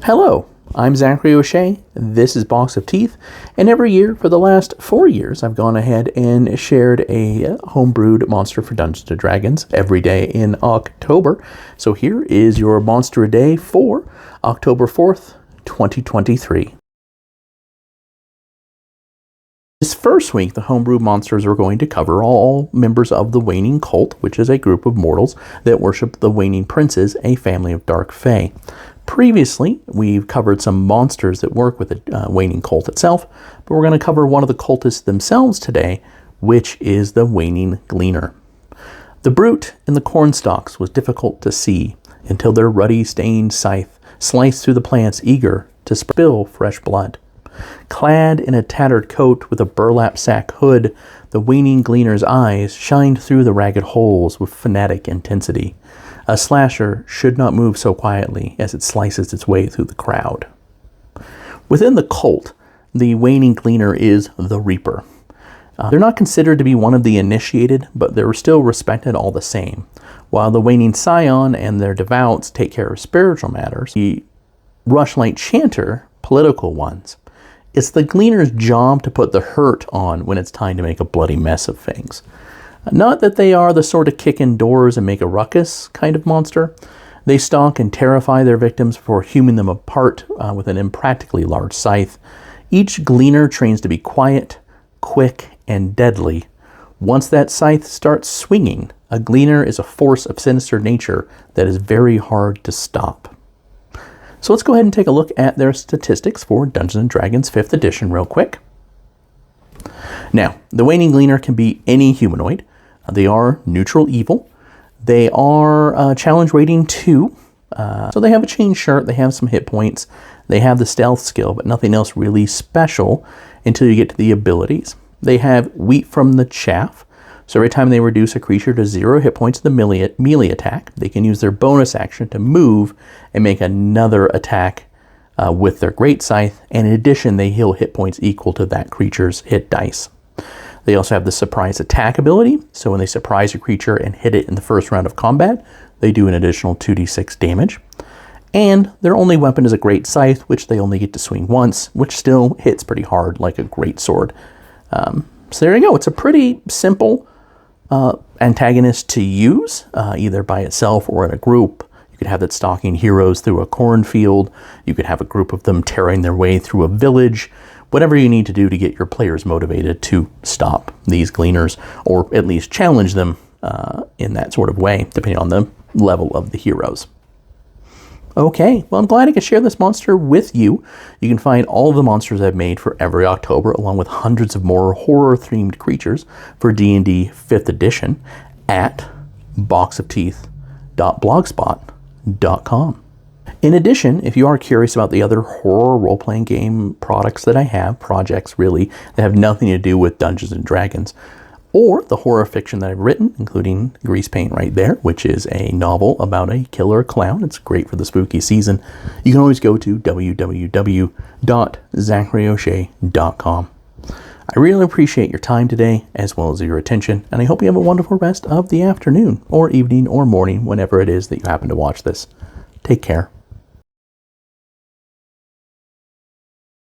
Hello, I'm Zachary O'Shea, this is Box of Teeth, and every year for the last 4 years I've gone ahead and shared a homebrewed monster for Dungeons & Dragons every day in October. So here is your monster a day for October 4th, 2023. This first week, the homebrew monsters we're going to cover are all members of the Waning cult, which is a group of mortals that worship the Waning princes, a family of dark fae. Previously, we've covered some monsters that work with the Waning cult itself, but we're going to cover one of the cultists themselves today, which is the Waning Gleaner. The brute in the cornstalks was difficult to see until their ruddy stained scythe sliced through the plants, eager to spill fresh blood. Clad in a tattered coat with a burlap sack hood, the Waning Gleaner's eyes shined through the ragged holes with fanatic intensity. A slasher should not move so quietly as it slices its way through the crowd. Within the cult, the Waning Gleaner is the Reaper. They're not considered to be one of the initiated, but they're still respected all the same. While the Waning Scion and their devouts take care of spiritual matters, the Rushlight Chanter, political ones. It's the Gleaner's job to put the hurt on when it's time to make a bloody mess of things. Not that they are the sort of kick in doors and make a ruckus kind of monster. They stalk and terrify their victims before hewing them apart with an impractically large scythe. Each Gleaner trains to be quiet, quick, and deadly. Once that scythe starts swinging, a Gleaner is a force of sinister nature that is very hard to stop. So let's go ahead and take a look at their statistics for Dungeons & Dragons 5th edition real quick. Now, the Waning Gleaner can be any humanoid. They are neutral evil. They are challenge rating 2. So they have a chain shirt, they have some hit points, they have the stealth skill, but nothing else really special until you get to the abilities. They have wheat from the chaff. So every time they reduce a creature to 0 hit points in the melee attack, they can use their bonus action to move and make another attack with their great scythe, and in addition they heal hit points equal to that creature's hit dice. They also have the surprise attack ability, so when they surprise a creature and hit it in the first round of combat, they do an additional 2d6 damage. And their only weapon is a great scythe, which they only get to swing once, which still hits pretty hard like a great sword. So there you go. It's a pretty simple antagonist to use, either by itself or in a group. You could have it stalking heroes through a cornfield. You could have a group of them tearing their way through a village. Whatever you need to do to get your players motivated to stop these Gleaners, or at least challenge them in that sort of way, depending on the level of the heroes. Okay, well, I'm glad I could share this monster with you. You can find all of the monsters I've made for every October, along with hundreds of more horror-themed creatures for D&D 5th edition at boxofteeth.blogspot.com. In addition, if you are curious about the other horror role-playing game projects that I have, that have nothing to do with Dungeons & Dragons, or the horror fiction that I've written, including Grease Paint right there, which is a novel about a killer clown. It's great for the spooky season. You can always go to www.zacharyoshea.com. I really appreciate your time today, as well as your attention, and I hope you have a wonderful rest of the afternoon, or evening, or morning, whenever it is that you happen to watch this. Take care.